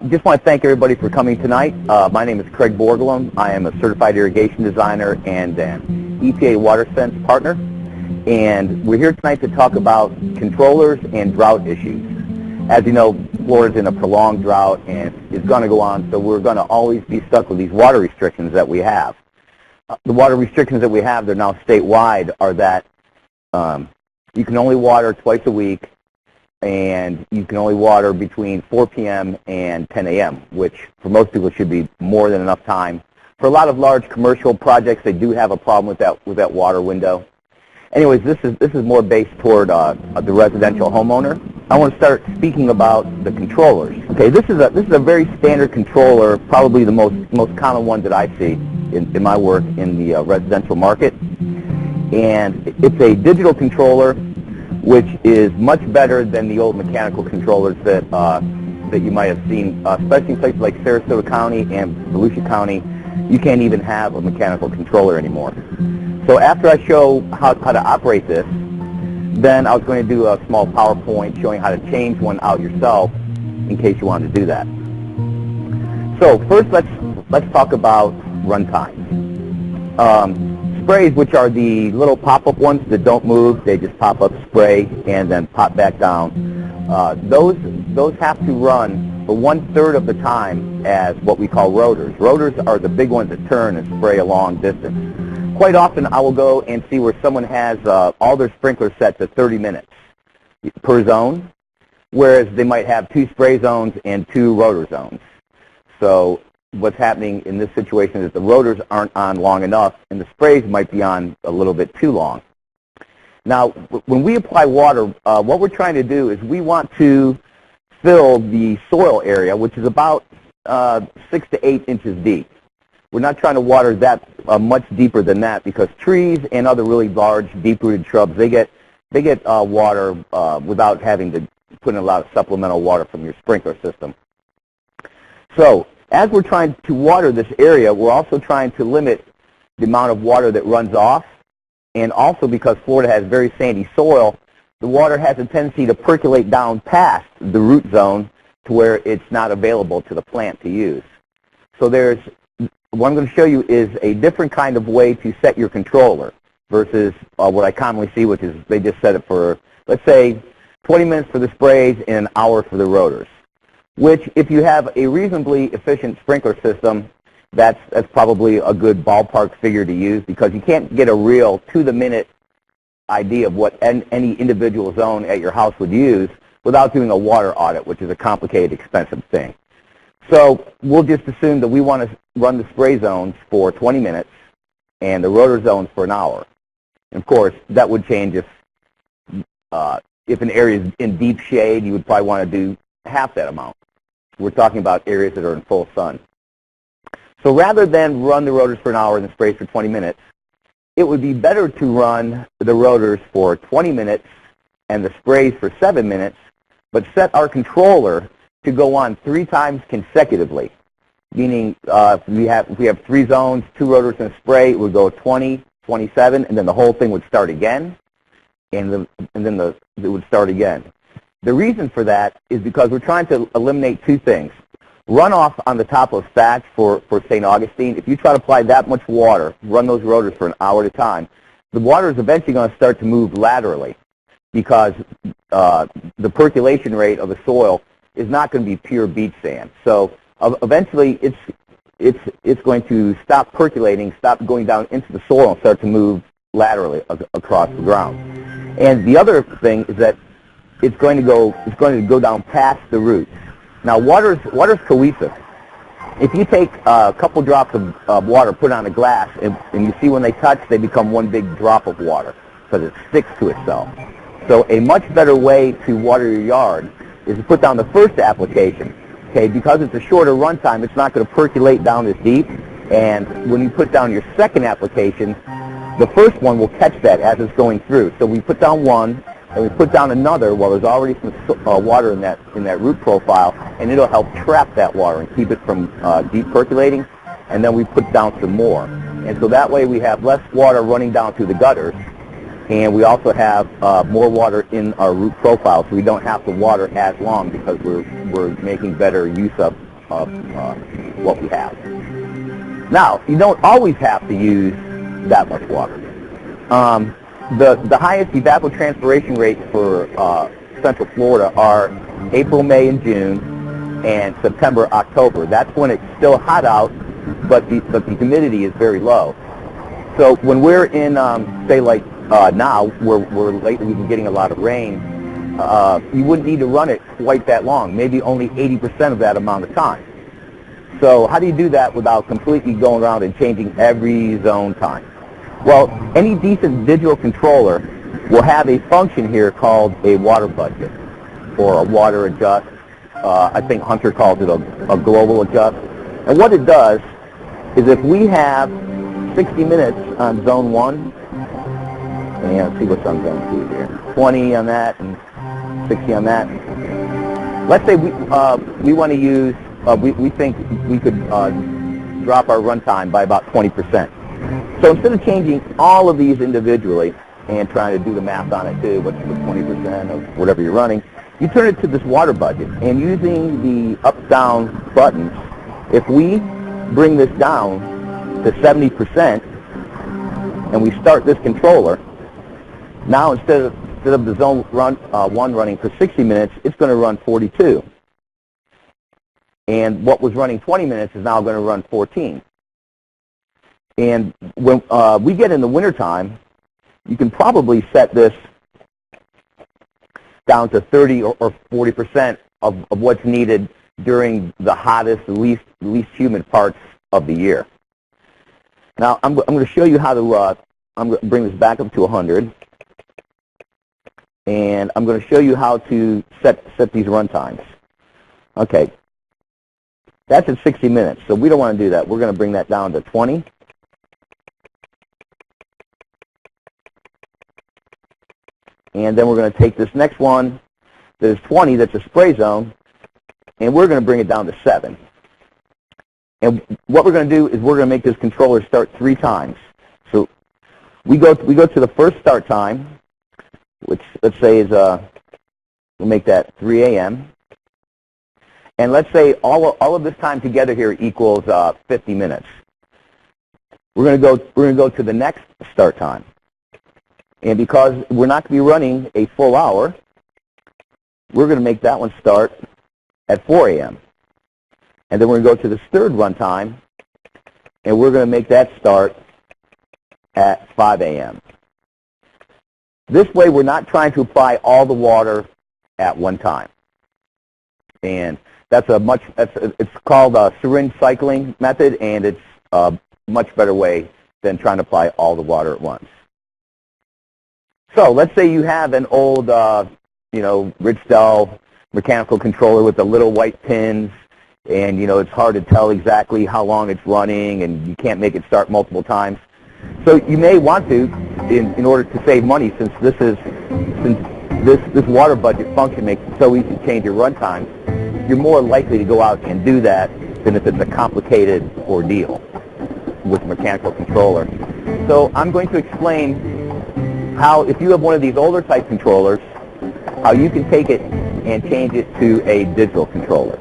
Just want to thank everybody for coming tonight. My name is Craig Borglum. I am a certified irrigation designer and an EPA WaterSense partner. And we're here tonight to talk about controllers and drought issues. As you know, Florida's in a prolonged drought and it's going to go on, so we're going to always be stuck with these water restrictions that we have. The water restrictions that we have, they're now statewide, are that you can only water twice a week, and you can only water between 4 p.m. and 10 a.m., which for most people should be more than enough time. For a lot of large commercial projects, they do have a problem with that water window. Anyways, this is more based toward the residential homeowner. I want to start speaking about the controllers. Okay, this is a very standard controller, probably the most common one that I see in my work in the residential market, and it's a digital controller, which is much better than the old mechanical controllers that you might have seen, especially in places like Sarasota County and Volusia County. You can't even have a mechanical controller anymore. So after I show how to operate this, then I was going to do a small PowerPoint showing how to change one out yourself in case you wanted to do that. So first, let's talk about run times. Sprays, which are the little pop-up ones that don't move, they just pop up, spray, and then pop back down. Those have to run for 1/3 of the time as what we call rotors. Rotors are the big ones that turn and spray a long distance. Quite often I will go and see where someone has all their sprinklers set to 30 minutes per zone, whereas they might have 2 spray zones and 2 rotor zones. So what's happening in this situation is the rotors aren't on long enough and the sprays might be on a little bit too long. Now, when we apply water, what we're trying to do is we want to fill the soil area, which is about 6 to 8 inches deep. We're not trying to water that much deeper than that, because trees and other really large, deep-rooted shrubs, they get water without having to put in a lot of supplemental water from your sprinkler system. So as we're trying to water this area, we're also trying to limit the amount of water that runs off, and also because Florida has very sandy soil, the water has a tendency to percolate down past the root zone to where it's not available to the plant to use. So what I'm going to show you is a different kind of way to set your controller versus what I commonly see, which is they just set it for, let's say, 20 minutes for the sprays and an hour for the rotors. Which, if you have a reasonably efficient sprinkler system, that's probably a good ballpark figure to use, because you can't get a real to-the-minute idea of what any individual zone at your house would use without doing a water audit, which is a complicated, expensive thing. So we'll just assume that we want to run the spray zones for 20 minutes and the rotor zones for an hour. And of course, that would change if an area is in deep shade, you would probably want to do half that amount. We're talking about areas that are in full sun. So rather than run the rotors for an hour and the sprays for 20 minutes, it would be better to run the rotors for 20 minutes and the sprays for 7 minutes, but set our controller to go on 3 times consecutively. Meaning if we have 3 zones, 2 rotors and a spray, it would go 20, 27, and then the whole thing would start again, and then it would start again. The reason for that is because we're trying to eliminate 2 things. Runoff on the top of stacks for St. Augustine. If you try to apply that much water, run those rotors for an hour at a time, the water is eventually going to start to move laterally, because the percolation rate of the soil is not going to be pure beach sand. So eventually it's going to stop percolating, stop going down into the soil, and start to move laterally across the ground. And the other thing is that it's going to go down past the roots. Now, water's cohesive. If you take a couple drops of water, put it on a glass, and you see when they touch, they become one big drop of water because it sticks to itself. So a much better way to water your yard is to put down the first application. Okay, because it's a shorter run time, it's not going to percolate down as deep. And when you put down your second application, the first one will catch that as it's going through. So we put down one, and we put down another while there's already some water in that root profile, and it'll help trap that water and keep it from deep percolating. And then we put down some more. And so that way we have less water running down through the gutters, and we also have more water in our root profile, so we don't have to water as long because we're making better use of of what we have. Now, you don't always have to use that much water. The highest evapotranspiration rates for Central Florida are April, May, and June, and September, October. That's when it's still hot out, but the humidity is very low. So when we're in, say like now, we're lately we've been getting a lot of rain, you wouldn't need to run it quite that long, maybe only 80% of that amount of time. So how do you do that without completely going around and changing every zone time? Well, any decent digital controller will have a function here called a water budget or a water adjust. I think Hunter calls it a global adjust. And what it does is if we have 60 minutes on zone 1, and let's see what I'm going to do here, 20 on that and 60 on that. Let's say we want to use, we think we could drop our runtime by about 20%. So instead of changing all of these individually and trying to do the math on it too, what's the 20% of whatever you're running, you turn it to this water budget. And using the up-down buttons, if we bring this down to 70% and we start this controller, now instead of the zone 1 running for 60 minutes, it's going to run 42. And what was running 20 minutes is now going to run 14. And when we get in the wintertime, you can probably set this down to 30 or 40% of what's needed during the hottest, least humid parts of the year. Now, I'm going to show you how to, I'm going to bring this back up to 100. And I'm going to show you how to set these run times. Okay. That's at 60 minutes, so we don't want to do that. We're going to bring that down to 20. And then we're going to take this next one that is 20, that's a spray zone, and we're going to bring it down to 7. And what we're going to do is we're going to make this controller start 3 times. So we go to the first start time, which let's say is, we'll make that 3 a.m. And let's say all of this time together here equals 50 minutes. We're going to go to the next start time. And because we're not going to be running a full hour, we're going to make that one start at 4 a.m. And then we're going to go to the third run time, and we're going to make that start at 5 a.m. This way, we're not trying to apply all the water at one time. And that's it's called a syringe cycling method, and it's a much better way than trying to apply all the water at once. So let's say you have an old, Richtel mechanical controller with the little white pins, and, it's hard to tell exactly how long it's running, and you can't make it start multiple times. So you may want to, in order to save money, since this water budget function makes it so easy to change your run times, you're more likely to go out and do that than if it's a complicated ordeal with a mechanical controller. So I'm going to explain how, if you have one of these older type controllers, how you can take it and change it to a digital controller.